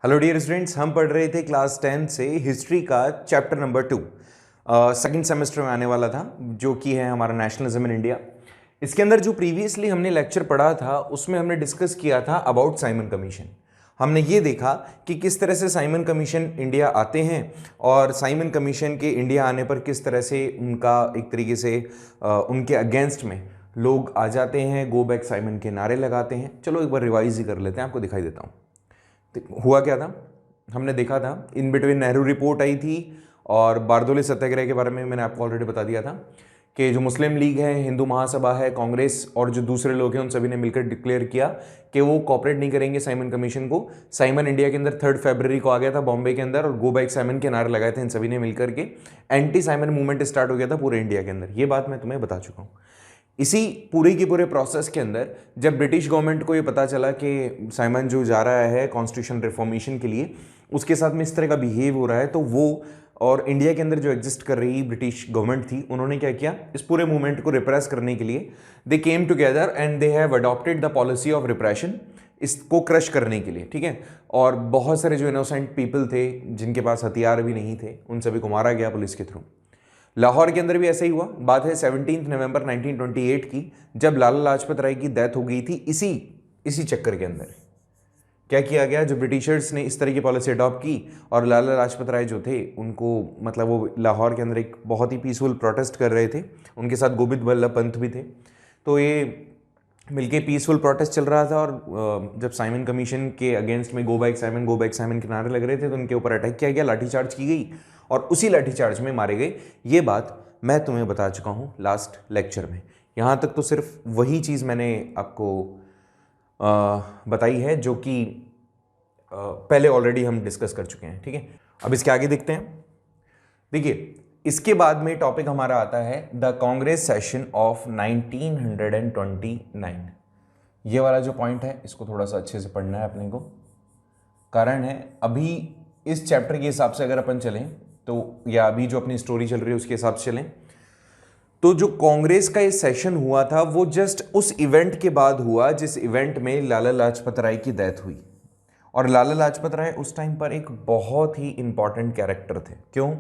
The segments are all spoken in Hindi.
हेलो डियर स्टूडेंट्स, हम पढ़ रहे थे क्लास 10 से हिस्ट्री का चैप्टर नंबर 2 सेकंड सेमेस्टर में आने वाला था, जो कि है हमारा नेशनलिज्म इन इंडिया। इसके अंदर जो प्रीवियसली हमने लेक्चर पढ़ा था उसमें हमने डिस्कस किया था अबाउट साइमन कमीशन। हमने ये देखा कि किस तरह से साइमन कमीशन इंडिया आते हैं और साइमन कमीशन के इंडिया आने पर किस तरह से उनका एक तरीके से उनके अगेंस्ट में लोग आ जाते हैं, गो बैक साइमन के नारे लगाते हैं। चलो एक बार रिवाइज ही कर लेते हैं, आपको दिखाई देता हूँ। हुआ क्या था, हमने देखा था इन बिटवीन नेहरू रिपोर्ट आई थी और बारदोली सत्याग्रह के बारे में मैंने आपको ऑलरेडी बता दिया था कि जो मुस्लिम लीग है, हिंदू महासभा है, कांग्रेस और जो दूसरे लोग हैं उन सभी ने मिलकर डिक्लेयर किया कि वो कॉपरेट नहीं करेंगे साइमन कमीशन को। साइमन इंडिया के अंदर 3 फरवरी को आ गया था बॉम्बे के अंदर और गो बैक साइमन के नारे लगाए थे इन सभी ने मिलकर के। एंटी साइमन मूवमेंट स्टार्ट हो गया था पूरे इंडिया के अंदर। ये बात मैं तुम्हें बता चुका हूँ। इसी पूरे के पूरे प्रोसेस के अंदर जब ब्रिटिश गवर्नमेंट को ये पता चला कि साइमन जो जा रहा है कॉन्स्टिट्यूशन रिफॉर्मेशन के लिए, उसके साथ में इस तरह का बिहेव हो रहा है, तो वो और इंडिया के अंदर जो एग्जिस्ट कर रही ब्रिटिश गवर्नमेंट थी, उन्होंने क्या किया, इस पूरे मूवमेंट को रिप्रेस करने के लिए they came together and they have adopted the policy of repression, इसको क्रश करने के लिए। ठीक है, और बहुत सारे जो इनोसेंट पीपल थे जिनके पास हथियार भी नहीं थे, उन सभी को मारा गया पुलिस के थ्रू। लाहौर के अंदर भी ऐसा ही हुआ। बात है 17 नवंबर 1928 की, जब लाला लाजपत राय की डेथ हो गई थी। इसी चक्कर के अंदर क्या किया गया, जो ब्रिटिशर्स ने इस तरह की पॉलिसी अडॉप्ट की और लाला लाजपत राय जो थे उनको, मतलब वो लाहौर के अंदर एक बहुत ही पीसफुल प्रोटेस्ट कर रहे थे, उनके साथ गोविंद वल्लभ पंत भी थे। तो ये मिलके पीसफुल प्रोटेस्ट चल रहा था और जब साइमन कमीशन के अगेंस्ट में गो बैक साइमन के नारे लग रहे थे, तो उनके ऊपर अटैक किया गया, लाठीचार्ज की गई और उसी लाठीचार्ज में मारे गए। ये बात मैं तुम्हें बता चुका हूँ लास्ट लेक्चर में। यहाँ तक तो सिर्फ वही चीज़ मैंने आपको बताई है जो कि पहले ऑलरेडी हम डिस्कस कर चुके हैं। ठीक है, अब इसके आगे देखते हैं। देखिए, इसके बाद में टॉपिक हमारा आता है द कांग्रेस सेशन ऑफ 1929। ये वाला जो पॉइंट है इसको थोड़ा सा अच्छे से पढ़ना है अपने को। कारण है अभी इस चैप्टर के हिसाब से अगर अपन चलें तो, या अभी जो अपनी स्टोरी चल रही है उसके हिसाब से चलें, तो जो कांग्रेस का ये सेशन हुआ था वो जस्ट उस इवेंट के बाद हुआ जिस इवेंट में लाला लाजपत राय की डेथ हुई। और लाला लाजपत राय उस टाइम पर एक बहुत ही इंपॉर्टेंट कैरेक्टर थे। क्यों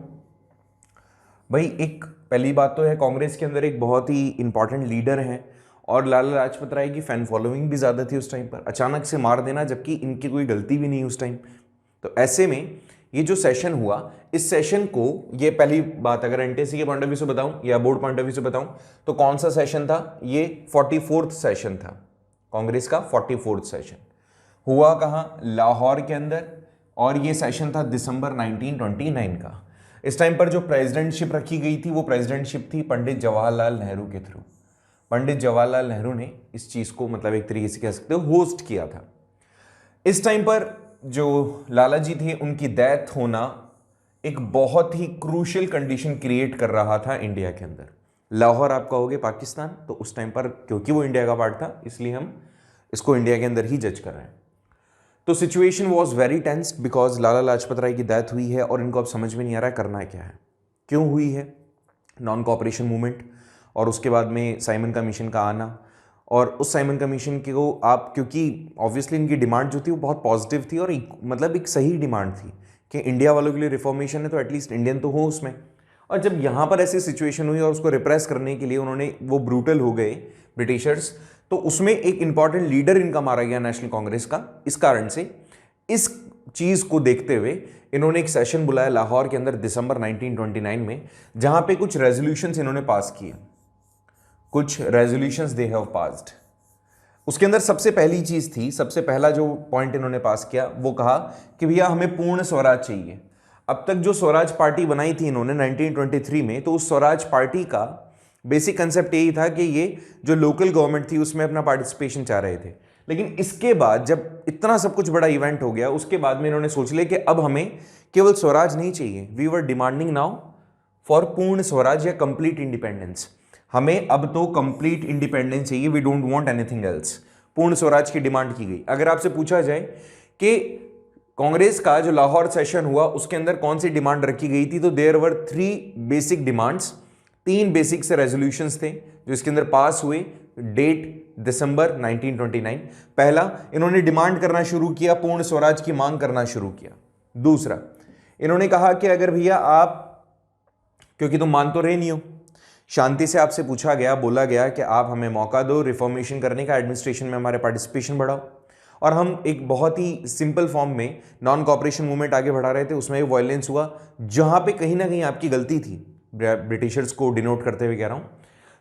भाई? एक पहली बात तो है, कांग्रेस के अंदर एक बहुत ही इंपॉर्टेंट लीडर हैं और लाला लाजपत राय की फैन फॉलोइंग भी ज़्यादा थी उस टाइम पर। अचानक से मार देना, जबकि इनकी कोई गलती भी नहीं उस टाइम। तो ऐसे में ये जो सेशन हुआ, इस सेशन को, ये पहली बात अगर एनटीसी के पॉइंट ऑफ व्यू से बताऊं या बोर्ड पॉइंट ऑफ व्यू से बताऊं, तो कौन सा सेशन था? ये 44th सेशन था, कांग्रेस का 44th सेशन। हुआ कहाँ? लाहौर के अंदर। और ये सेशन था दिसंबर 1929 का। इस टाइम पर जो प्रेसिडेंटशिप रखी गई थी वो प्रेसिडेंटशिप थी पंडित जवाहरलाल नेहरू के थ्रू। पंडित जवाहरलाल नेहरू ने इस चीज को, मतलब एक तरीके से कह सकते हो, होस्ट किया था। इस टाइम पर जो लाला जी थे उनकी डेथ होना एक बहुत ही क्रूशियल कंडीशन क्रिएट कर रहा था इंडिया के अंदर। लाहौर आप कहोगे पाकिस्तान, तो उस टाइम पर क्योंकि वो इंडिया का पार्ट था इसलिए हम इसको इंडिया के अंदर ही जज कर रहे हैं। तो situation was very tensed because Lala Lajpat Rai की डेथ हुई है और इनको अब समझ में नहीं आ रहा है करना क्या है। क्यों हुई है? नॉन कॉपरेशन मूवमेंट और उसके बाद में साइमन कमीशन का आना। और उस साइमन कमीशन के को आप, क्योंकि ऑब्वियसली इनकी डिमांड जो थी वो बहुत पॉजिटिव थी और मतलब एक सही डिमांड थी कि इंडिया वालों के लिए रिफॉर्मेशन है तो एटलीस्ट इंडियन तो हो उसमें। और जब यहाँ पर ऐसी सिचुएशन हुई और उसको रिप्रेस करने के लिए उन्होंने, वो ब्रूटल हो गए ब्रिटिशर्स, तो उसमें एक इंपॉर्टेंट लीडर इनका मारा गया नेशनल कांग्रेस का। इस कारण से इस चीज को देखते हुए इन्होंने एक सेशन बुलाया लाहौर के अंदर दिसंबर 1929 में, जहां पे कुछ रेजोल्यूशंस इन्होंने पास किए। कुछ रेजोल्यूशंस दे हैव पास्ड। उसके अंदर सबसे पहली चीज थी, सबसे पहला जो पॉइंट इन्होंने पास किया वो कहा कि भैया हमें पूर्ण स्वराज चाहिए। अब तक जो स्वराज पार्टी बनाई थी इन्होंने 1923 में, तो उस स्वराज पार्टी का बेसिक कंसेप्ट यही था कि ये जो लोकल गवर्नमेंट थी उसमें अपना पार्टिसिपेशन चाह रहे थे। लेकिन इसके बाद जब इतना सब कुछ बड़ा इवेंट हो गया, उसके बाद में इन्होंने सोच लिया कि अब हमें केवल स्वराज नहीं चाहिए, we were demanding now for Purna Swaraj या कंप्लीट इंडिपेंडेंस। हमें अब तो कंप्लीट इंडिपेंडेंस चाहिए, we don't want anything else. Purna Swaraj की डिमांड की गई। अगर आपसे पूछा जाए कि कांग्रेस का जो लाहौर सेशन हुआ उसके अंदर कौन सी डिमांड रखी गई थी, तो there were 3 basic demands, 3 basic से रेजोल्यूशंस थे जो इसके अंदर पास हुए, डेट दिसंबर 1929। पहला, इन्होंने डिमांड करना शुरू किया, पूर्ण स्वराज की मांग करना शुरू किया। दूसरा, इन्होंने कहा कि अगर भैया आप, क्योंकि तुम मान तो रहे नहीं हो, शांति से आपसे पूछा गया, बोला गया कि आप हमें मौका दो रिफॉर्मेशन करने का, एडमिनिस्ट्रेशन में हमारे पार्टिसिपेशन बढ़ाओ, और हम एक बहुत ही सिंपल फॉर्म में नॉन कॉपरेशन मूवमेंट आगे बढ़ा रहे थे, उसमें वायलेंस हुआ, जहां पे कहीं ना कहीं आपकी गलती थी, ब्रिटिशर्स को डिनोट करते हुए कह रहा हूं।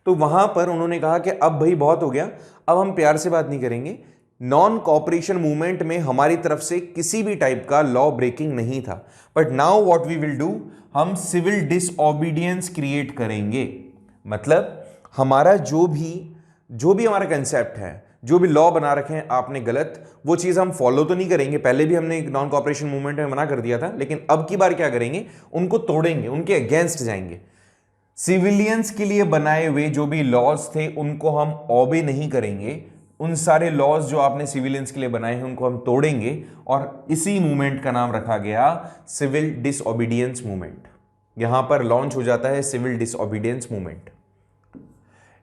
तो वहां पर उन्होंने कहा कि अब भाई बहुत हो गया, अब हम प्यार से बात नहीं करेंगे, नॉन कॉपरेशन मूवमेंट में हमारी तरफ से किसी भी टाइप का लॉ ब्रेकिंग नहीं था, but now what we will do, हम सिविल डिसओबीडियंस क्रिएट करेंगे। मतलब हमारा जो भी हमारा कंसेप्ट है, जो भी लॉ बना रखे हैं आपने गलत, वो चीज हम फॉलो तो नहीं करेंगे। पहले भी हमने नॉन कॉपरेशन मूवमेंट में मना कर दिया था, लेकिन अब की बार क्या करेंगे, उनको तोड़ेंगे, उनके अगेंस्ट जाएंगे। सिविलियंस के लिए बनाए हुए जो भी लॉज थे उनको हम ऑबे नहीं करेंगे, उन सारे लॉज जो आपने सिविलियंस के लिए बनाए हैं उनको हम तोड़ेंगे, और इसी मूवमेंट का नाम रखा गया सिविल डिसओबीडियंस मूवमेंट। यहां पर लॉन्च हो जाता है सिविल डिसओबीडियंस मूवमेंट।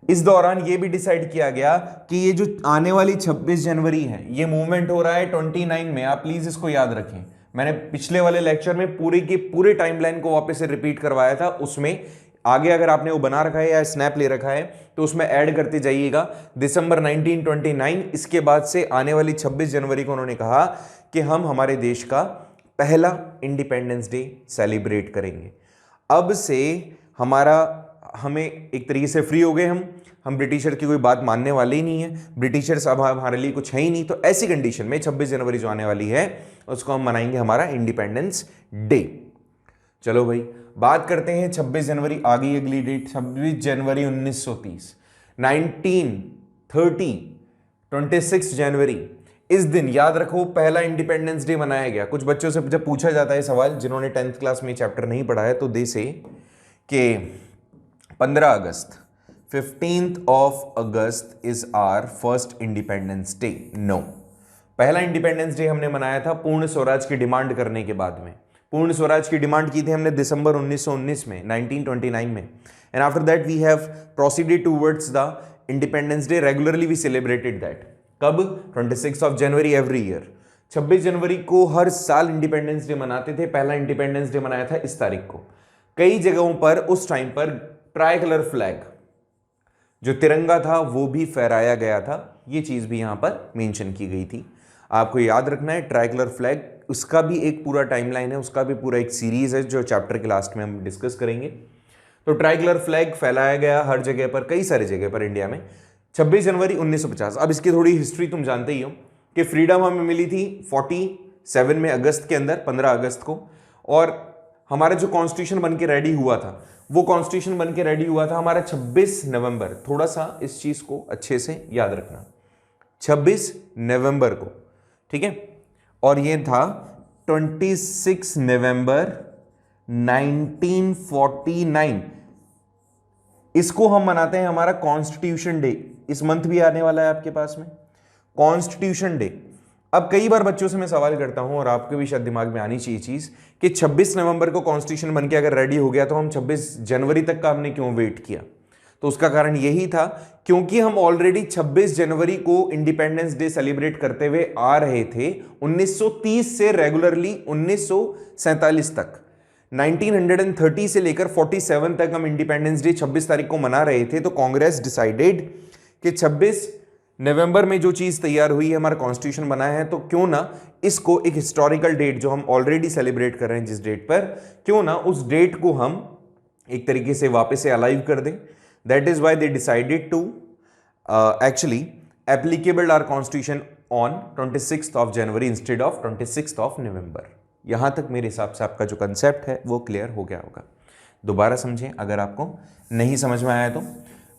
इस दौरान यह भी डिसाइड किया गया कि ये जो आने वाली 26 जनवरी है, ये मूवमेंट हो रहा है 29 में, आप प्लीज इसको याद रखें। मैंने पिछले वाले लेक्चर में पूरे के पूरे टाइमलाइन को वापस से रिपीट करवाया था, उसमें आगे अगर आपने वो बना रखा है या स्नैप ले रखा है तो उसमें ऐड करते जाइएगा। दिसंबर 1929, इसके बाद से आने वाली 26 जनवरी को उन्होंने कहा कि हम हमारे देश का पहला इंडिपेंडेंस डे सेलिब्रेट करेंगे। अब से हमें एक तरीके से फ्री हो गए, हम ब्रिटिशर की कोई बात मानने वाले ही नहीं है, ब्रिटिशर्स अब हमारे लिए कुछ है ही नहीं। तो ऐसी कंडीशन में 26 जनवरी जो आने वाली है उसको हम मनाएंगे हमारा इंडिपेंडेंस डे। चलो भाई, बात करते हैं 26 जनवरी, आ गई अगली डेट, 26 जनवरी 1930। 1930 26 जनवरी, इस दिन याद रखो पहला इंडिपेंडेंस डे मनाया गया। कुछ बच्चों से जब पूछा जाता है सवाल, जिन्होंने 10th क्लास में चैप्टर नहीं पढ़ा है, तो दे से कि 15 अगस्त 15th of August is our first Independence Day. No. पहला इंडिपेंडेंस डे हमने मनाया था पूर्ण स्वराज की डिमांड करने के बाद में। पूर्ण स्वराज की डिमांड की थी हमने दिसंबर 1919 में, 1929 में, and after that we have proceeded towards the independence day. Regularly we celebrated that. कब? 26 ऑफ जनवरी एवरी ईयर। 26 जनवरी को हर साल इंडिपेंडेंस डे मनाते थे। पहला इंडिपेंडेंस डे मनाया था इस तारीख को। कई जगहों पर उस टाइम पर ट्राई कलर फ्लैग, जो तिरंगा था, वो भी फहराया गया था। ये चीज भी यहां पर मेंशन की गई थी। आपको याद रखना है ट्राई कलर फ्लैग, उसका भी एक पूरा टाइमलाइन है, उसका भी पूरा एक सीरीज है जो चैप्टर के लास्ट में हम डिस्कस करेंगे। तो ट्राई कलर फ्लैग फैलाया गया हर जगह पर, कई सारी जगह पर इंडिया में, 26 जनवरी 1950। अब इसकी थोड़ी हिस्ट्री तुम जानते ही हो कि फ्रीडम हमें मिली थी 47 में अगस्त के अंदर, 15 अगस्त को, और हमारा जो कॉन्स्टिट्यूशन बन के रेडी हुआ था, वो कॉन्स्टिट्यूशन बन के रेडी हुआ था हमारा 26 नवंबर। थोड़ा सा इस चीज को अच्छे से याद रखना, 26 नवंबर को, ठीक है। और ये था 26 नवंबर 1949। इसको हम मनाते हैं हमारा कॉन्स्टिट्यूशन डे। इस मंथ भी आने वाला है आपके पास में कॉन्स्टिट्यूशन डे। अब कई बार बच्चों से मैं सवाल करता हूं, और आपके भी शायद दिमाग में आनी चाहिए चीज, कि 26 नवंबर को कॉन्स्टिट्यूशन बनके अगर रेडी हो गया तो हम 26 जनवरी तक का हमने क्यों वेट किया? तो उसका कारण यही था क्योंकि हम ऑलरेडी 26 जनवरी को इंडिपेंडेंस डे सेलिब्रेट करते हुए आ रहे थे 1930 से रेगुलरली 1947 तक। 1930 से लेकर 47 तक हम इंडिपेंडेंस डे 26 तारीख को मना रहे थे। तो कांग्रेस डिसाइडेड कि 26 नवंबर में जो चीज तैयार हुई है, हमारा कॉन्स्टिट्यूशन बना है, तो क्यों ना इसको एक हिस्टोरिकल डेट जो हम ऑलरेडी सेलिब्रेट कर रहे हैं जिस डेट पर, क्यों ना उस डेट को हम एक तरीके से वापस से अलाइव कर दें। That is why they decided to actually applicable our constitution on 26th of January instead of 26th of November. यहां तक मेरे हिसाब से आपका जो कंसेप्ट है वो क्लियर हो गया होगा। दोबारा समझें अगर आपको नहीं समझ में आया तो।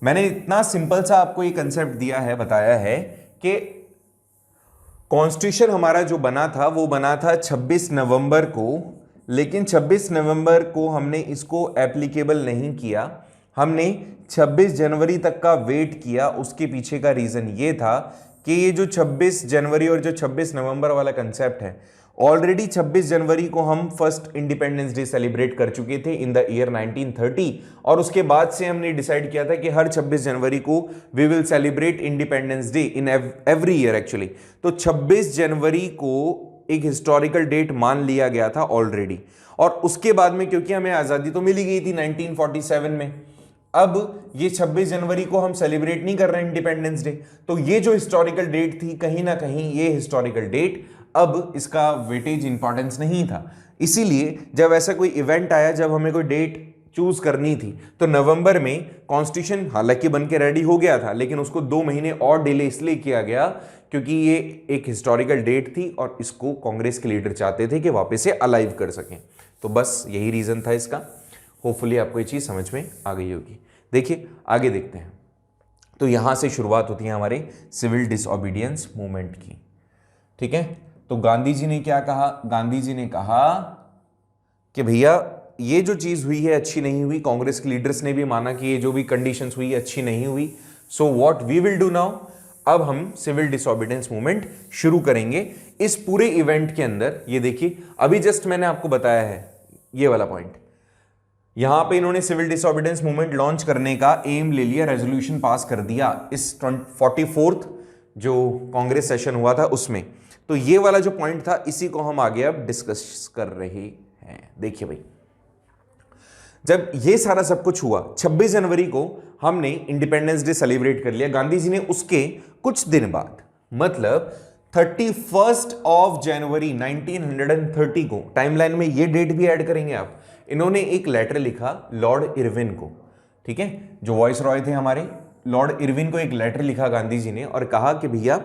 मैंने इतना सिंपल सा आपको ये कंसेप्ट दिया है, बताया है कि कॉन्स्टिट्यूशन हमारा जो बना था वो बना था 26 नवंबर को, लेकिन 26 नवंबर को हमने इसको एप्लीकेबल नहीं किया, हमने 26 जनवरी तक का वेट किया। उसके पीछे का रीजन ये था कि ये जो 26 जनवरी और जो 26 नवंबर वाला कंसेप्ट है ऑलरेडी 26 जनवरी को हम फर्स्ट इंडिपेंडेंस डे सेलिब्रेट कर चुके थे इन द ईयर 1930, और उसके बाद से हमने डिसाइड किया था कि हर 26 जनवरी को we will celebrate independence day in every year actually. तो 26 जनवरी को एक हिस्टोरिकल डेट मान लिया गया था ऑलरेडी, और उसके बाद में क्योंकि हमें आजादी तो मिली गई थी 1947 में, अब ये 26 जनवरी को हम सेलिब्रेट नहीं कर रहे इंडिपेंडेंस डे, तो ये जो हिस्टोरिकल डेट थी कहीं ना कहीं ये हिस्टोरिकल डेट अब इसका वेटेज इंपॉर्टेंस नहीं था। इसीलिए जब ऐसा कोई इवेंट आया, जब हमें कोई डेट चूज करनी थी, तो नवंबर में कॉन्स्टिट्यूशन हालांकि बन के रेडी हो गया था, लेकिन उसको 2 महीने और डिले इसलिए किया गया क्योंकि ये एक हिस्टोरिकल डेट थी और इसको कांग्रेस के लीडर चाहते थे कि वापस से अलाइव कर सकें। तो बस यही रीजन था इसका। होपफुली आपको ये चीज समझ में आ गई होगी। देखिए आगे देखते हैं। तो यहां से शुरुआत होती है हमारे सिविल डिसओबीडियंस मूवमेंट की। ठीक है, तो गांधी जी ने क्या कहा? गांधी जी ने कहा कि भैया ये जो चीज हुई है अच्छी नहीं हुई, कांग्रेस के लीडर्स ने भी माना कि ये जो भी कंडीशंस हुई है अच्छी नहीं हुई, so what we will do now, अब हम सिविल डिसओबीडियंस मूवमेंट शुरू करेंगे। इस पूरे इवेंट के अंदर ये देखिए, अभी जस्ट मैंने आपको बताया है ये वाला पॉइंट, यहां पे इन्होंने सिविल डिसओबीडियंस मूवमेंट लॉन्च करने का एम ले लिया, रेजोल्यूशन पास कर दिया इस 44th जो कांग्रेस सेशन हुआ था उसमें। तो ये वाला जो पॉइंट था इसी को हम आगे अब डिस्कस कर रहे हैं। देखिए भाई, जब ये सारा सब कुछ हुआ 26 जनवरी को हमने इंडिपेंडेंस डे सेलिब्रेट कर लिया। गांधी जी ने उसके कुछ दिन बाद, मतलब 31 ऑफ जनवरी 1930 को, टाइमलाइन में ये डेट भी ऐड करेंगे आप, इन्होंने एक लेटर लिखा लॉर्ड इरविन को। ठीक है, जो वॉइस रॉय थे हमारे, लॉर्ड इरविन को एक लेटर लिखा गांधी जी ने और कहा कि भैया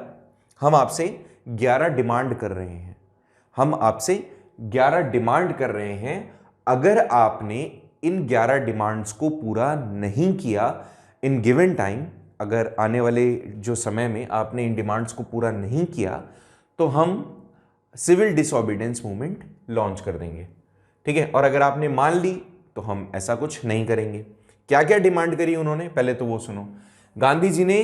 हम आपसे 11 डिमांड कर रहे हैं, हम आपसे 11 डिमांड कर रहे हैं। अगर आपने इन 11 डिमांड्स को पूरा नहीं किया इन गिवन टाइम, अगर आने वाले जो समय में आपने इन डिमांड्स को पूरा नहीं किया तो हम सिविल डिसओबीडियंस मूवमेंट लॉन्च कर देंगे। ठीक है, और अगर आपने मान ली तो हम ऐसा कुछ नहीं करेंगे। क्या क्या डिमांड करी उन्होंने, पहले तो वो सुनो। गांधी जी ने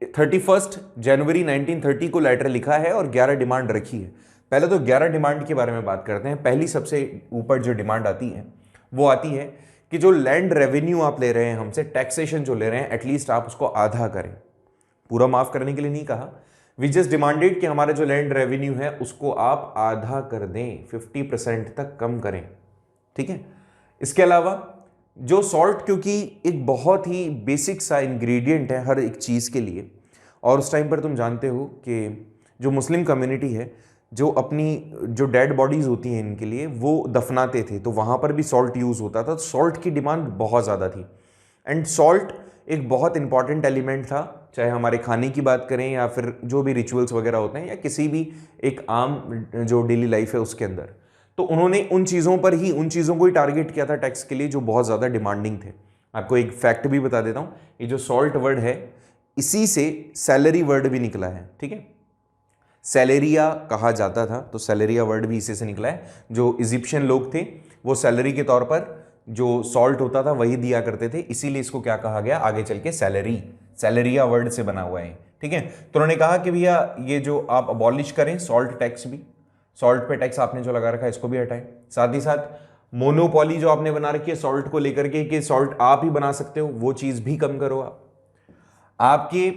31 जनवरी 1930 को लेटर लिखा है और 11 डिमांड रखी है। पहले तो 11 डिमांड के बारे में बात करते हैं। पहली सबसे ऊपर जो डिमांड आती है वो आती है कि जो लैंड रेवेन्यू आप ले रहे हैं हमसे, टैक्सेशन जो ले रहे हैं, एटलीस्ट आप उसको आधा करें। पूरा माफ करने के लिए नहीं कहा, वी जस्ट डिमांडेड कि हमारा जो लैंड रेवेन्यू है उसको आप आधा कर दें, 50% तक कम करें। ठीक है, इसके अलावा जो सॉल्ट, क्योंकि एक बहुत ही बेसिक सा इंग्रेडिएंट है हर एक चीज़ के लिए, और उस टाइम पर तुम जानते हो कि जो मुस्लिम कम्युनिटी है, जो अपनी जो डेड बॉडीज़ होती हैं इनके लिए वो दफनाते थे, तो वहाँ पर भी सॉल्ट यूज़ होता था। सॉल्ट की डिमांड बहुत ज़्यादा थी, एंड सॉल्ट एक बहुत इंपॉर्टेंट एलिमेंट था, चाहे हमारे खाने की बात करें या फिर जो भी रिचुअल्स वगैरह होते हैं या किसी भी एक आम जो डेली लाइफ है उसके अंदर। तो उन्होंने उन चीज़ों पर ही, उन चीज़ों को ही टारगेट किया था टैक्स के लिए जो बहुत ज़्यादा डिमांडिंग थे। आपको एक फैक्ट भी बता देता हूँ, ये जो सॉल्ट वर्ड है इसी से सैलरी वर्ड भी निकला है। ठीक है, सैलरिया कहा जाता था, तो सैलरिया वर्ड भी इसी से निकला है। जो इजिप्शियन लोग थे वो सैलरी के तौर पर जो सॉल्ट होता था वही दिया करते थे, इसीलिए इसको क्या कहा गया आगे चल के, सैलरी, सैलरिया वर्ड से बना हुआ है। ठीक है, तो उन्होंने कहा कि भैया ये जो आप अबॉलिश करें सॉल्ट टैक्स भी, सॉल्ट पे टैक्स आपने जो लगा रखा है इसको भी हटाएं। साथ ही साथ मोनोपोली जो आपने बना रखी है सॉल्ट को लेकर के कि सॉल्ट आप ही बना सकते हो, वो चीज भी कम करो। आपके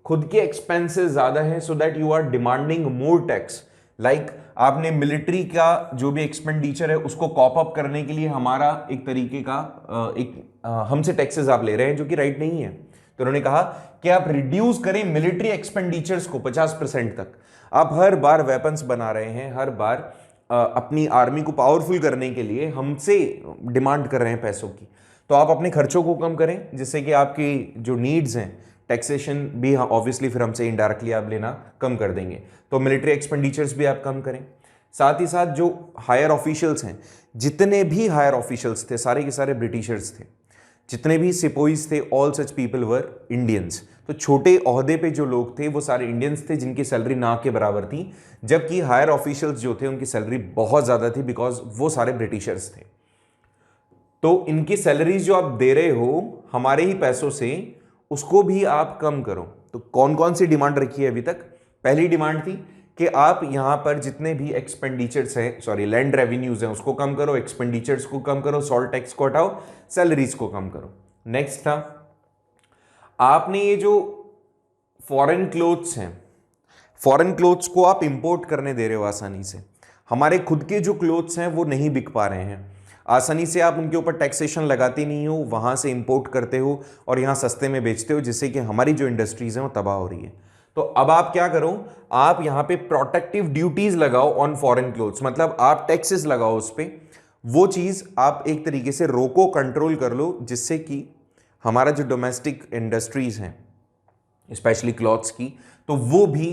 खुद के एक्सपेंसेस ज्यादा हैं, so that you are demanding more tax. Like आपने मिलिट्री का जो भी एक्सपेंडिचर है उसको कॉप अप करने के लिए हमारा एक तरीके का हमसे टैक्सेस आप ले रहे हैं, जो कि राइट नहीं है। तो उन्होंने कहा कि आप रिड्यूस करें मिलिट्री एक्सपेंडिचर्स को 50% तक। आप हर बार वेपन्स बना रहे हैं, हर बार अपनी आर्मी को पावरफुल करने के लिए हमसे डिमांड कर रहे हैं पैसों की, तो आप अपने खर्चों को कम करें, जिससे कि आपकी जो नीड्स हैं, टैक्सेशन भी ऑब्वियसली फिर हमसे इनडायरेक्टली आप लेना कम कर देंगे, तो मिलिट्री एक्सपेंडिचर्स भी आप कम करें। साथ ही साथ जो हायर ऑफिशियल्स हैं, जितने भी हायर ऑफिशियल्स थे सारे के सारे ब्रिटिशर्स थे, जितने भी सिपोइज थे, all such people were Indians. तो छोटे ओहदे पे जो लोग थे वो सारे इंडियंस थे जिनकी सैलरी ना के बराबर थी, जबकि हायर ऑफिशियल्स जो थे उनकी सैलरी बहुत ज्यादा थी, बिकॉज वो सारे ब्रिटिशर्स थे। तो इनकी सैलरीज जो आप दे रहे हो हमारे ही पैसों से, उसको भी आप कम करो। तो कौन कौन सी डिमांड रखी है अभी तक? पहली डिमांड थी कि आप यहां पर जितने भी एक्सपेंडिचर्स हैं, सॉरी लैंड रेवेन्यूज हैं, उसको कम करो, एक्सपेंडिचर्स को कम करो, सॉल्ट टैक्स को हटाओ, सैलरीज को कम करो। नेक्स्ट था आपने ये जो फॉरेन क्लोथ्स हैं, फॉरेन क्लोथ्स को आप इंपोर्ट करने दे रहे हो आसानी से। हमारे खुद के जो क्लोथ्स हैं वो नहीं बिक पा रहे हैं, आसानी से आप उनके ऊपर टैक्सेशन लगाते नहीं हो, वहां से इंपोर्ट करते हो और यहां सस्ते में बेचते हो, जिससे कि हमारी जो इंडस्ट्रीज हैं वो तबाह हो रही है। तो अब आप क्या करो, आप यहां पे प्रोटेक्टिव ड्यूटीज लगाओ ऑन फॉरेन क्लोथ्स, मतलब आप टैक्सेस लगाओ उस पर, वो चीज आप एक तरीके से रोको, कंट्रोल कर लो, जिससे कि हमारा जो डोमेस्टिक इंडस्ट्रीज हैं स्पेशली क्लॉथ्स की, तो वो भी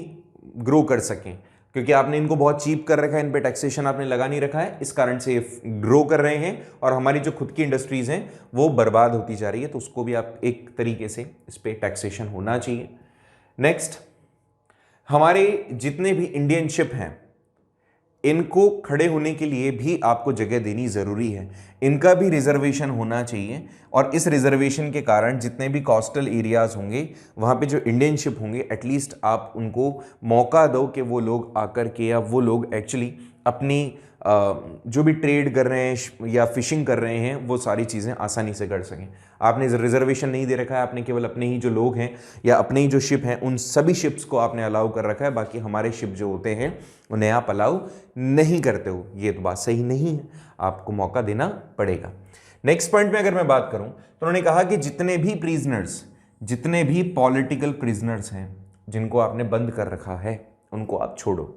ग्रो कर सकें, क्योंकि आपने इनको बहुत चीप कर रखा है, इन पे टैक्सेशन आपने लगा नहीं रखा है, इस कारण से ये ग्रो कर रहे हैं और हमारी जो खुद की इंडस्ट्रीज हैं वो बर्बाद होती जा रही है। तो उसको भी आप एक तरीके से इस पे टैक्सेशन होना चाहिए। नेक्स्ट, हमारे जितने भी इंडियन शिप हैं इनको खड़े होने के लिए भी आपको जगह देनी जरूरी है, इनका भी रिजर्वेशन होना चाहिए और इस रिजर्वेशन के कारण जितने भी कोस्टल एरियाज होंगे वहाँ पे जो इंडियन शिप होंगे एटलीस्ट आप उनको मौका दो कि वो लोग आकर के, या वो लोग एक्चुअली अपनी जो भी ट्रेड कर रहे हैं या फिशिंग कर रहे हैं वो सारी चीज़ें आसानी से कर सकें। आपने रिजर्वेशन नहीं दे रखा है, आपने केवल अपने ही जो लोग हैं या अपने ही जो शिप हैं उन सभी शिप्स को आपने अलाउ कर रखा है, बाकी हमारे शिप जो होते हैं उन्हें आप अलाउ नहीं करते हो। ये तो बात सही नहीं है, आपको मौका देना पड़ेगा। नेक्स्ट पॉइंट में अगर मैं बात करूं तो उन्होंने कहा कि जितने भी प्रिजनर्स, जितने भी पॉलिटिकल प्रिजनर्स हैं जिनको आपने बंद कर रखा है उनको आप छोड़ो,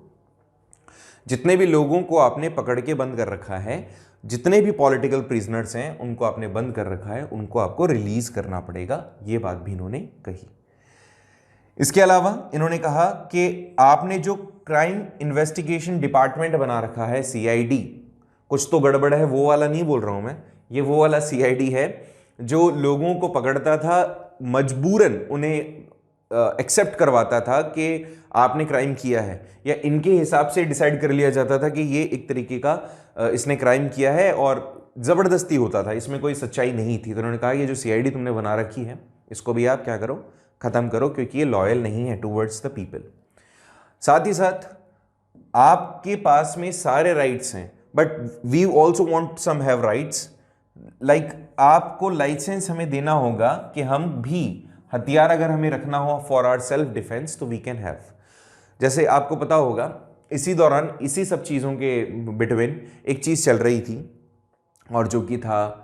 जितने भी लोगों को आपने पकड़ के बंद कर रखा है, जितने भी पॉलिटिकल प्रिजनर्स हैं उनको आपने बंद कर रखा है, उनको आपको रिलीज करना पड़ेगा। ये बात भी इन्होंने कही। इसके अलावा इन्होंने कहा कि आपने जो क्राइम इन्वेस्टिगेशन डिपार्टमेंट बना रखा है सीआईडी, कुछ तो गड़बड़ है, वो वाला नहीं बोल रहा हूं मैं, ये वो वाला सीआईडी है जो लोगों को पकड़ता था, मजबूरन उन्हें एक्सेप्ट करवाता था कि आपने क्राइम किया है, या इनके हिसाब से डिसाइड कर लिया जाता था कि ये एक तरीके का इसने क्राइम किया है और ज़बरदस्ती होता था, इसमें कोई सच्चाई नहीं थी। तो उन्होंने कहा ये जो सीआईडी तुमने बना रखी है इसको भी आप क्या करो, ख़त्म करो, क्योंकि ये लॉयल नहीं है टूवर्ड्स द पीपल। साथ ही साथ आपके पास में सारे राइट्स हैं, but we also want some have rights, like आपको लाइसेंस हमें देना होगा कि हम भी हथियार अगर हमें रखना हो फॉर आवर सेल्फ डिफेंस तो वी कैन हैव। जैसे आपको पता होगा इसी दौरान इसी सब चीज़ों के बिटवीन एक चीज़ चल रही थी, और जो कि था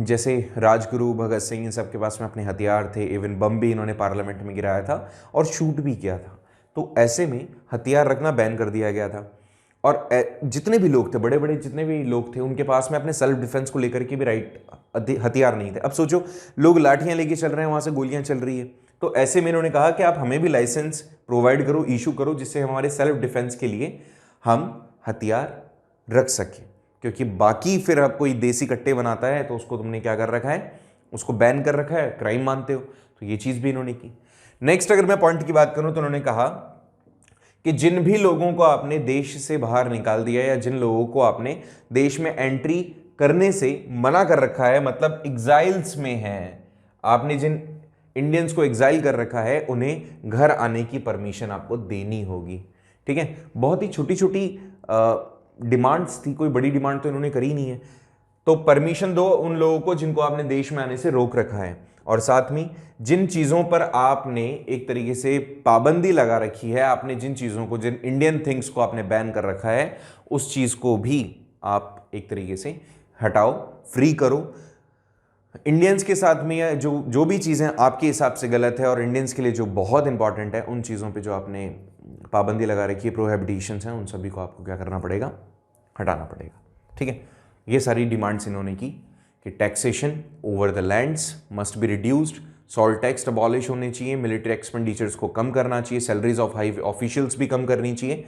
जैसे राजगुरु, भगत सिंह, इन सब के पास में अपने हथियार थे, इवन बम भी इन्होंने पार्लियामेंट में गिराया था और शूट भी किया था। तो ऐसे में हथियार रखना बैन कर दिया गया था, और जितने भी लोग थे, बड़े बड़े जितने भी लोग थे, उनके पास में अपने सेल्फ डिफेंस को लेकर के भी हथियार नहीं थे। अब सोचो लोग लाठियां लेके चल रहे हैं, वहां से गोलियां चल रही है, तो ऐसे में इन्होंने कहा कि आप हमें भी लाइसेंस प्रोवाइड करो, इशू करो, जिससे हमारे सेल्फ डिफेंस के लिए हम हथियार रख सकें, क्योंकि बाकी फिर अब कोई देसी कट्टे बनाता है तो उसको तुमने क्या कर रखा है, उसको बैन कर रखा है, क्राइम मानते हो। तो ये चीज़ भी इन्होंने की। नेक्स्ट अगर मैं पॉइंट की बात करूं तो उन्होंने कहा कि जिन भी लोगों को आपने देश से बाहर निकाल दिया या जिन लोगों को आपने देश में एंट्री करने से मना कर रखा है, मतलब एग्जाइल्स में हैं, आपने जिन इंडियंस को एग्जाइल कर रखा है, उन्हें घर आने की परमिशन आपको देनी होगी। ठीक है, बहुत ही छोटी छोटी डिमांड्स थी, कोई बड़ी डिमांड तो इन्होंने करी नहीं है। तो परमिशन दो उन लोगों को जिनको आपने देश में आने से रोक रखा है, और साथ में जिन चीज़ों पर आपने एक तरीके से पाबंदी लगा रखी है, आपने जिन चीज़ों को, जिन इंडियन थिंग्स को आपने बैन कर रखा है, उस चीज़ को भी आप एक तरीके से हटाओ, फ्री करो। इंडियंस के साथ में जो भी चीज़ें आपके हिसाब से गलत है और इंडियंस के लिए जो बहुत इंपॉर्टेंट है, उन चीज़ों पे जो आपने पाबंदी लगा रखी है, प्रोहिबिशंस हैं, उन सभी को आपको क्या करना पड़ेगा, हटाना पड़ेगा। ठीक है, ये सारी डिमांड्स इन्होंने की कि taxation over the lands must be reduced, salt tax abolish होने चाहिए, मिलिट्री एक्सपेंडिचर्स को कम करना चाहिए, सैलरीज ऑफ हाई ऑफिशियल्स भी कम करनी चाहिए,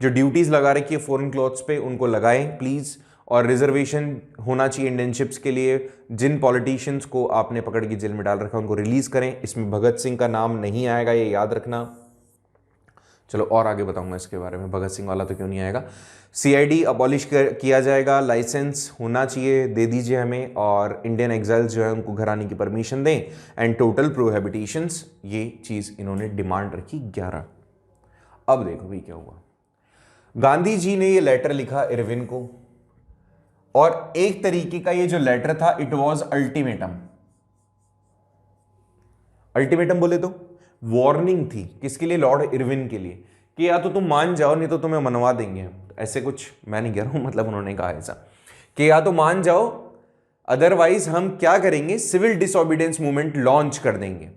जो ड्यूटीज़ लगा रखी है फॉरेन क्लॉथ्स पे उनको लगाएं प्लीज़, और रिजर्वेशन होना चाहिए इंडियन शिप्स के लिए। जिन पॉलिटिशियंस को आपने पकड़ के जेल में डाल रखा है उनको रिलीज़ करें। इसमें भगत सिंह का नाम नहीं आएगा, ये याद रखना। चलो और आगे बताऊंगा इसके बारे में, भगत सिंह वाला तो क्यों नहीं आएगा। सीआईडी अबॉलिश किया जाएगा, लाइसेंस होना चाहिए, दे दीजिए हमें, और इंडियन एग्जाइल्स जो है उनको घर आने की परमिशन दें, एंड टोटल प्रोहिबिशंस, ये चीज़ इन्होंने डिमांड रखी 11। अब देखो भाई क्या हुआ। गांधी जी ने ये लेटर लिखा इरविन को, और एक तरीके का ये जो लेटर था इट वाज अल्टीमेटम। अल्टीमेटम बोले तो वार्निंग थी, किसके लिए? लॉर्ड इरविन के लिए, कि या तो तुम मान जाओ नहीं तो तुम्हें मनवा देंगे। ऐसे कुछ मैं नहीं कह रहा हूं, मतलब उन्होंने कहा ऐसा कि या तो मान जाओ, अदरवाइज हम क्या करेंगे, सिविल डिसओबीडियंस मूवमेंट लॉन्च कर देंगे।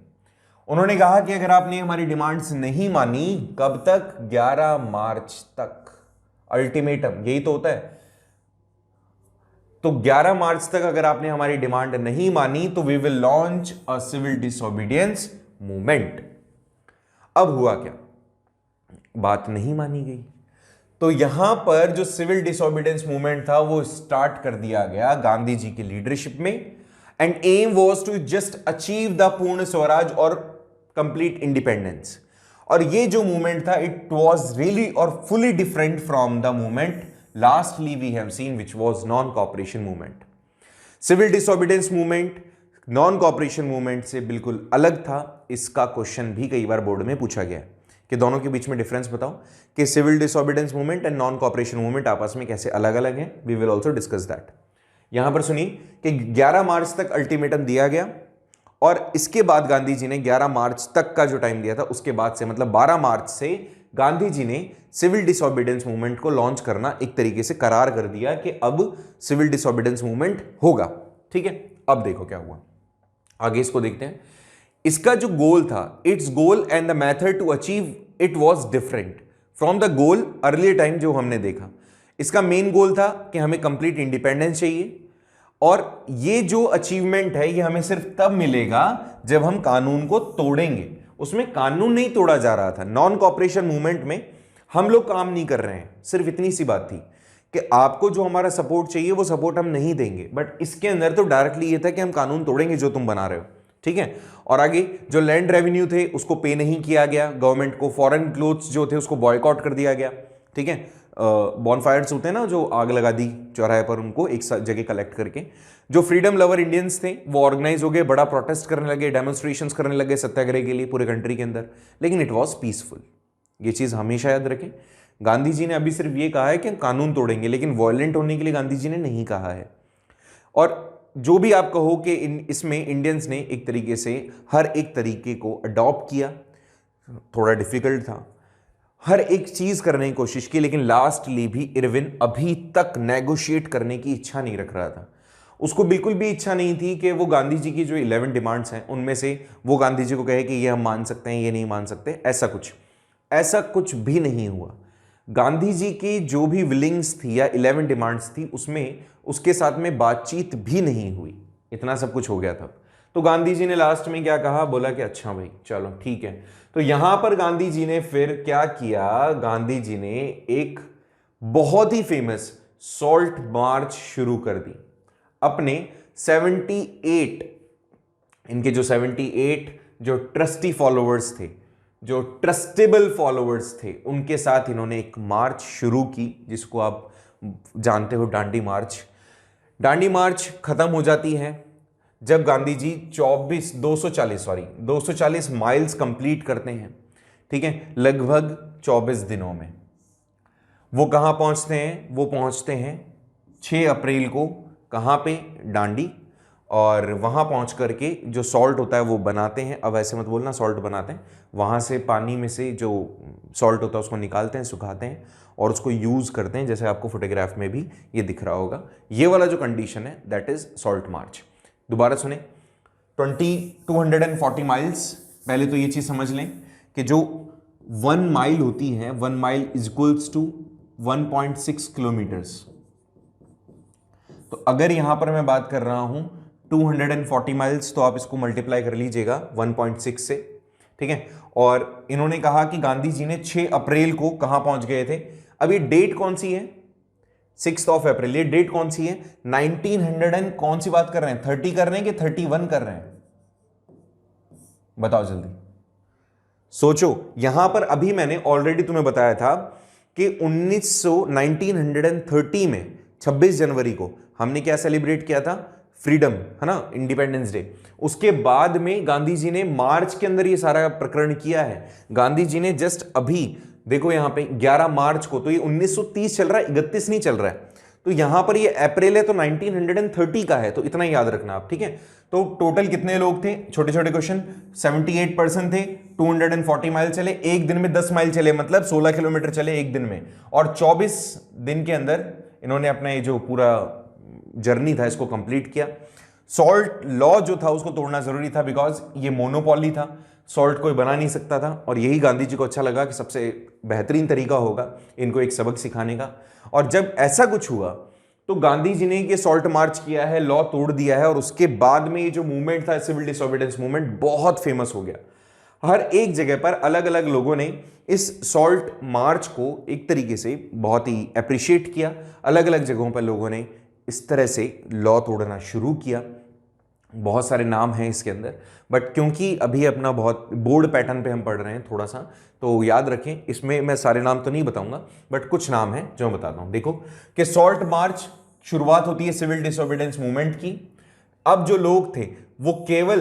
उन्होंने कहा कि अगर आपने हमारी डिमांड्स नहीं मानी, कब तक? 11 मार्च तक। अल्टीमेटम यही तो होता है। तो 11 मार्च तक अगर आपने हमारी डिमांड नहीं मानी तो we will launch a civil disobedience movement. अब हुआ क्या? बात नहीं मानी गई, तो यहां पर जो सिविल डिसओबीडियंस मूवमेंट था वो स्टार्ट कर दिया गया गांधी जी की लीडरशिप में। And aim was to just achieve the Purna Swaraj और कंप्लीट इंडिपेंडेंस। और ये जो मूवमेंट था इट वाज रियली और fully different from the movement lastly we have seen which was non cooperation movement. Civil disobedience movement non cooperation movement से बिल्कुल अलग था। इसका क्वेश्चन भी कई बार बोर्ड में पूछा गया कि दोनों के बीच में डिफरेंस बताओ, कि civil disobedience movement and non cooperation movement आपस में कैसे अलग अलग हैं। We will also discuss that. यहां पर सुनिए कि 11 मार्च तक अल्टीमेटम दिया गया, और इसके बाद गांधी जी ने 11 मार्च तक का जो टाइम दिया था उसके बाद से, मतलब 12 मार्च से गांधी जी ने सिविल डिसओबीडियंस मूवमेंट को लॉन्च करना एक तरीके से करार कर दिया कि अब सिविल डिसओबीडियंस मूवमेंट होगा। ठीक है, अब देखो क्या हुआ, आगे इसको देखते हैं। इसका जो गोल था, its goal and the method to achieve it was different from the goal earlier time जो हमने देखा। इसका मेन गोल था कि हमें कंप्लीट इंडिपेंडेंस चाहिए, और ये जो अचीवमेंट है ये हमें सिर्फ तब मिलेगा जब हम कानून को तोड़ेंगे। उसमें कानून नहीं तोड़ा जा रहा था। नॉन कॉपरेशन मूवमेंट में हम लोग काम नहीं कर रहे हैं, सिर्फ इतनी सी बात थी कि आपको जो हमारा सपोर्ट चाहिए वो सपोर्ट हम नहीं देंगे, बट इसके अंदर तो डायरेक्टली ये था कि हम कानून तोड़ेंगे जो तुम बना रहे हो। ठीक है, और आगे जो लैंड रेवेन्यू थे उसको पे नहीं किया गया गवर्नमेंट को। फॉरेन क्लोथ्स जो थे उसको बॉयकॉट कर दिया गया। ठीक है, बॉनफायर्स होते हैं ना, जो आग लगा दी चौराहे पर, उनको एक जगह कलेक्ट करके। जो फ्रीडम लवर इंडियंस थे वो ऑर्गेनाइज हो गए, बड़ा प्रोटेस्ट करने लगे, डेमोन्स्ट्रेशंस करने लगे सत्याग्रह के लिए पूरे कंट्री के अंदर, लेकिन इट वॉज पीसफुल। ये चीज हमेशा याद रखें। गांधी जी ने अभी सिर्फ ये कहा है कि कानून तोड़ेंगे, लेकिन वॉयलेंट होने के लिए गांधी जी ने नहीं कहा है। और जो भी आप कहो कि इसमें इंडियंस ने एक तरीके से हर एक तरीके को अडॉप्ट किया, थोड़ा डिफिकल्ट था, हर एक चीज करने की कोशिश की, लेकिन लास्टली भी इरविन अभी तक नेगोशिएट करने की इच्छा नहीं रख रहा था। उसको बिल्कुल भी इच्छा नहीं थी कि वो गांधी जी की जो 11 डिमांड्स हैं उनमें से वो गांधी जी को कहे कि ये हम मान सकते हैं, ये नहीं मान सकते। ऐसा कुछ भी नहीं हुआ। गांधी जी की जो भी विलिंग्स थी या 11 डिमांड्स थी उसमें उसके साथ में बातचीत भी नहीं हुई। इतना सब कुछ हो गया था। तो गांधी जी ने लास्ट में क्या कहा, बोला कि अच्छा भाई चलो ठीक है। तो यहां पर गांधी जी ने फिर क्या किया, गांधी जी ने एक बहुत ही फेमस सॉल्ट मार्च शुरू कर दी। अपने 78 इनके जो 78 जो ट्रस्टी फॉलोअर्स थे, जो ट्रस्टेबल फॉलोअर्स थे, उनके साथ इन्होंने एक मार्च शुरू की जिसको आप जानते हो दांडी मार्च। दांडी मार्च खत्म हो जाती है जब गांधी जी 240 माइल्स कंप्लीट करते हैं। ठीक है, लगभग 24 दिनों में। वो कहां पहुंचते हैं? वो पहुंचते हैं 6 अप्रैल को। कहां पे? दांडी। और वहां पहुंच करके जो सॉल्ट होता है वो बनाते हैं। अब ऐसे मत बोलना, सॉल्ट बनाते हैं। वहां से पानी में से जो सॉल्ट होता है उसको निकालते हैं, सुखाते हैं और उसको यूज करते हैं, जैसे आपको फोटोग्राफ में भी ये दिख रहा होगा। ये वाला जो कंडीशन है दैट इज सॉल्ट मार्च। दोबारा सुने, 240 माइल्स। पहले तो ये चीज समझ लें कि जो 1 माइल होती है, 1 mile is equals to 1.6 kilometres. तो अगर यहां पर मैं बात कर रहा हूं 240 माइल्स, तो आप इसको मल्टीप्लाई कर लीजिएगा 1.6 से। ठीक है, और इन्होंने कहा कि गांधी जी ने 6 अप्रैल को कहां पहुंच गए थे। अब ये डेट कौन सी है? 6 अप्रैल। ये डेट कौन सी है? 1900 एंड कौन सी बात कर रहे हैं? 30 कर रहे हैं कि 31 कर रहे हैं? बताओ जल्दी, सोचो। यहां पर अभी मैंने ऑलरेडी तुम्हें बताया था कि 1930 में 26 जनवरी को हमने क्या सेलिब्रेट किया था? फ्रीडम, है ना, इंडिपेंडेंस डे। उसके बाद में गांधी जी ने मार्च के अंदर ये सारा प्रकरण किया है। गांधी जी ने जस्ट अभी देखो यहाँ पे 11 मार्च को, तो ये 1930 चल रहा है, 31 नहीं चल रहा है। तो यहां पर ये अप्रैल है तो 1930 का है, तो इतना याद रखना आप, ठीक है। तो टोटल कितने लोग थे, छोटे छोटे क्वेश्चन, 78% थे, 240 माइल चले, एक दिन में 10 माइल चले, मतलब 16 किलोमीटर चले एक दिन में, और 24 दिन के अंदर इन्होंने अपना ये जो पूरा जर्नी था इसको कंप्लीट किया। सॉल्ट लॉ जो था उसको तोड़ना जरूरी था, बिकॉज ये मोनोपॉली था, सॉल्ट कोई बना नहीं सकता था, और यही गांधी जी को अच्छा लगा कि सबसे बेहतरीन तरीका होगा इनको एक सबक सिखाने का। और जब ऐसा कुछ हुआ तो गांधी जी ने ये सॉल्ट मार्च किया है, लॉ तोड़ दिया है, और उसके बाद में ये जो मूवमेंट था सिविल डिसोबीडियंस मूवमेंट बहुत फेमस हो गया। हर एक जगह पर अलग अलग लोगों ने इस सॉल्ट मार्च को एक तरीके से बहुत ही अप्रिशिएट किया, अलग अलग जगहों पर लोगों ने इस तरह से लॉ तोड़ना शुरू किया। बहुत सारे नाम हैं इसके अंदर, बट क्योंकि अभी अपना बहुत बोर्ड पैटर्न पे हम पढ़ रहे हैं थोड़ा सा, तो याद रखें, इसमें मैं सारे नाम तो नहीं बताऊंगा, बट कुछ नाम हैं जो मैं बताता हूं। देखो कि सॉल्ट मार्च शुरुआत होती है सिविल डिसोबीडियंस मूवमेंट की। अब जो लोग थे वो केवल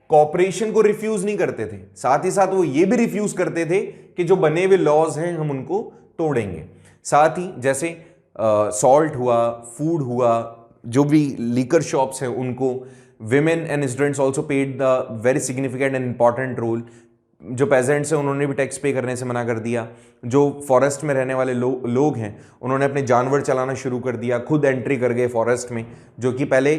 कॉपरेशन को रिफ्यूज नहीं करते थे, साथ ही साथ वो ये भी रिफ्यूज करते थे कि जो बने हुए लॉज हैं हम उनको तोड़ेंगे। साथ ही जैसे सॉल्ट हुआ, फूड हुआ, जो भी लीकर शॉप्स हैं उनको, women and students also paid the very significant and important role. जो पेजेंट्स हैं उन्होंने भी टैक्स पे करने से मना कर दिया। जो फॉरेस्ट में रहने वाले लोग हैं उन्होंने अपने जानवर चलाना शुरू कर दिया, खुद एंट्री कर गए फॉरेस्ट में, जो कि पहले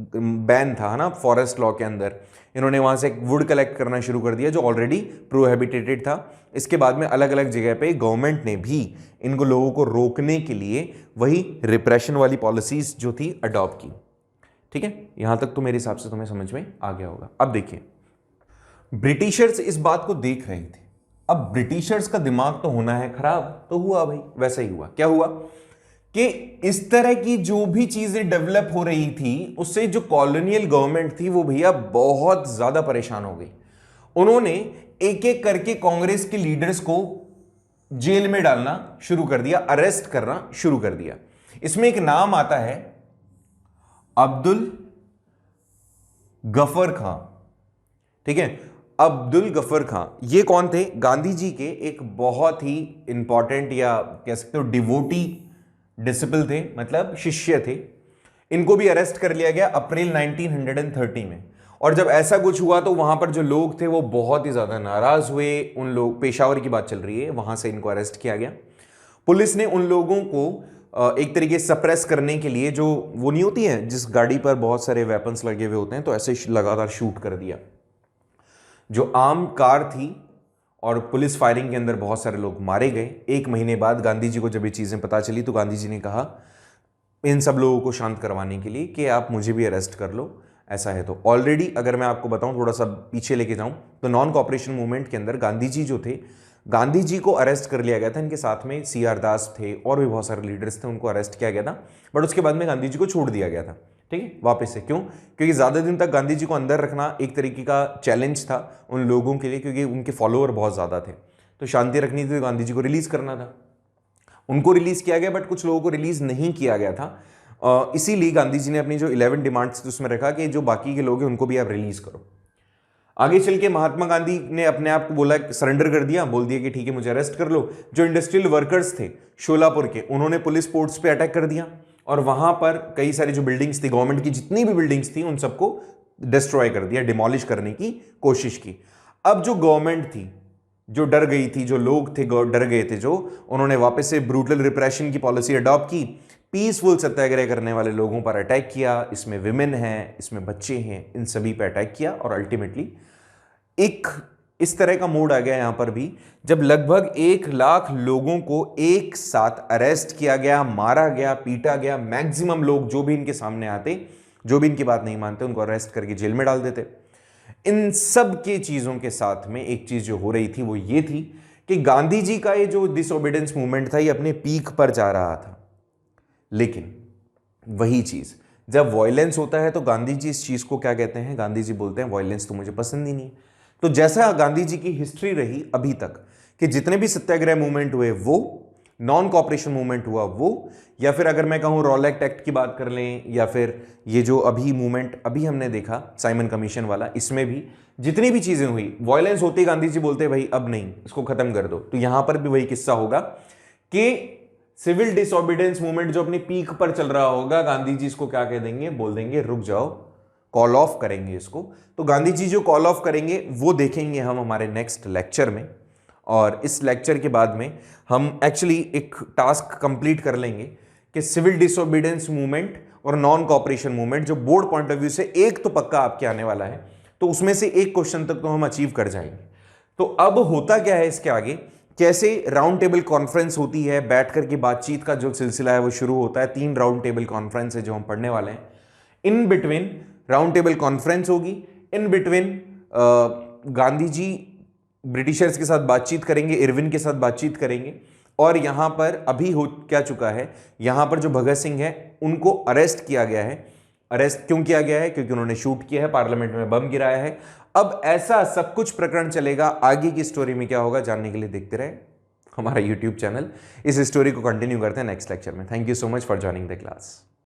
बैन था ना फॉरेस्ट लॉ के अंदर। इन्होंने वहां से वुड कलेक्ट करना शुरू कर दिया जो ऑलरेडी प्रोहिबिटेटेड था। इसके बाद में अलग अलग जगह पे गवर्नमेंट ने भी इनको लोगों को रोकने के लिए वही रिप्रेशन वाली पॉलिसीज जो थी अडॉप्ट की। ठीक है, यहां तक तो मेरे हिसाब से तुम्हें समझ में आ गया होगा। अब देखिए, ब्रिटिशर्स इस बात को देख रहे थे। अब ब्रिटिशर्स का दिमाग तो होना है खराब, तो हुआ भाई वैसा ही हुआ। क्या हुआ कि इस तरह की जो भी चीजें डेवलप हो रही थी उससे जो कॉलोनियल गवर्नमेंट थी वो भैया बहुत ज्यादा परेशान हो गई। उन्होंने एक एक करके कांग्रेस के लीडर्स को जेल में डालना शुरू कर दिया, अरेस्ट करना शुरू कर दिया। इसमें एक नाम आता है अब्दुल गफर खां। ठीक है, अब्दुल गफर खां ये कौन थे? गांधी जी के एक बहुत ही इंपॉर्टेंट या कह सकते हो डिवोटी डिसिपल थे, मतलब शिष्य थे। इनको भी अरेस्ट कर लिया गया अप्रैल 1930 में। और जब ऐसा कुछ हुआ तो वहां पर जो लोग थे वो बहुत ही ज्यादा नाराज हुए। उन लोग, पेशावर की बात चल रही है, वहां से इनको अरेस्ट किया गया। पुलिस ने उन लोगों को एक तरीके से सप्रेस करने के लिए, जो वो नहीं होती है जिस गाड़ी पर बहुत सारे वेपन्स लगे हुए होते हैं, तो ऐसे लगातार शूट कर दिया। जो आम कार थी और पुलिस फायरिंग के अंदर बहुत सारे लोग मारे गए। 1 महीने बाद गांधी जी को जब ये चीजें पता चली तो गांधी जी ने कहा इन सब लोगों को शांत करवाने के लिए कि आप मुझे भी अरेस्ट कर लो, ऐसा है तो। ऑलरेडी अगर मैं आपको बताऊं, थोड़ा सा पीछे लेके जाऊं, तो नॉन कॉपरेशन मूवमेंट के अंदर गांधी जी जो थे, गांधी जी को अरेस्ट कर लिया गया था। इनके साथ में CR दास थे और भी बहुत सारे लीडर्स थे, उनको अरेस्ट किया गया था। बट उसके बाद में गांधी जी को छोड़ दिया गया था। ठीक है, वापस से। क्यों? क्योंकि ज्यादा दिन तक गांधी जी को अंदर रखना एक तरीके का चैलेंज था उन लोगों के लिए, क्योंकि उनके फॉलोअर बहुत ज्यादा थे। तो शांति रखनी थी तो गांधी जी को रिलीज करना था। उनको रिलीज किया गया, बट कुछ लोगों को रिलीज नहीं किया गया था। इसीलिए गांधी जी ने अपनी जो 11 डिमांड्स थी उसमें रखा कि जो बाकी के लोग हैं उनको भी आप रिलीज करो। आगे चल के महात्मा गांधी ने अपने आप को बोला, सरेंडर कर दिया, बोल दिया कि ठीक है मुझे अरेस्ट कर लो। जो इंडस्ट्रियल वर्कर्स थे शोलापुर के, उन्होंने पुलिस पोर्ट्स पे अटैक कर दिया और वहां पर कई सारी जो बिल्डिंग्स थी, गवर्नमेंट की जितनी भी बिल्डिंग्स थी, उन सबको डिस्ट्रॉय कर दिया, डिमोलिश करने की कोशिश की। अब जो गवर्नमेंट थी जो डर गई थी, जो लोग थे डर गए थे, जो उन्होंने वापस से ब्रूटल रिप्रेशन की पॉलिसी अडॉप्ट की, पीसफुल सत्याग्रह करने वाले लोगों पर अटैक किया। इसमें विमेन हैं, इसमें बच्चे हैं, इन सभी पर अटैक किया। और अल्टीमेटली एक इस तरह का मूड आ गया यहां पर भी, जब लगभग 1 लाख लोगों को एक साथ अरेस्ट किया गया, मारा गया, पीटा गया। मैक्सिमम लोग जो भी इनके सामने आते, जो भी इनकी बात नहीं मानते, उनको अरेस्ट करके जेल में डाल देते। इन सब के चीजों के साथ में एक चीज जो हो रही थी वो ये थी कि गांधी जी का ये जो डिसओबीडियंस मूवमेंट था ये अपने पीक पर जा रहा था। लेकिन वही चीज जब वायलेंस होता है तो गांधी जी इस चीज को क्या कहते हैं? गांधी जी बोलते हैं वायलेंस तो मुझे पसंद ही नहीं। तो जैसा गांधी जी की हिस्ट्री रही अभी तक कि जितने भी सत्याग्रह मूवमेंट हुए वो नॉन कॉपरेशन मूवमेंट हुआ वो, या फिर अगर मैं कहूँ रॉलेट एक्ट की बात कर लें, या फिर ये जो अभी मूवमेंट अभी हमने देखा साइमन कमीशन वाला, इसमें भी जितनी भी चीजें हुई, वायलेंस होती, गांधी जी बोलते भाई अब नहीं, इसको खत्म कर दो। तो यहां पर भी वही किस्सा होगा कि सिविल डिसओबीडियंस मूवमेंट जो अपनी पीक पर चल रहा होगा, गांधी जी इसको क्या कह देंगे, बोल देंगे रुक जाओ, कॉल ऑफ करेंगे इसको। तो गांधी जी जो कॉल ऑफ करेंगे वो देखेंगे हम हमारे नेक्स्ट लेक्चर में, और इस लेक्चर के बाद में हम एक्चुअली एक टास्क कंप्लीट कर लेंगे कि सिविल डिसओबीडियंस मूवमेंट और नॉन कॉपरेशन मूवमेंट जो बोर्ड पॉइंट ऑफ व्यू से एक तो पक्का आपके आने वाला है, तो उसमें से एक क्वेश्चन तक तो हम अचीव कर जाएंगे। तो अब होता क्या है इसके आगे, कैसे राउंड टेबल कॉन्फ्रेंस होती है, बैठकर की बातचीत का जो सिलसिला है वो शुरू होता है। 3 राउंड टेबल कॉन्फ्रेंस है जो हम पढ़ने वाले हैं। In between round table conference होगी, in between Gandhi ji Britishers के साथ बातचीत करेंगे, इरविन के साथ बातचीत करेंगे, और यहां पर अभी हो क्या चुका है, यहां पर जो भगत सिंह है उनको अरेस्ट किया गया है। अरेस्ट क्यों किया गया है? क्योंकि उन्होंने शूट किया है, पार्लियामेंट में बम गिराया है। अब ऐसा सब कुछ प्रकरण चलेगा, आगे की स्टोरी में क्या होगा जानने के लिए देखते रहे हमारा यूट्यूब चैनल। इस स्टोरी को कंटिन्यू करते हैं नेक्स्ट लेक्चर में। Thank you so much for joining the class.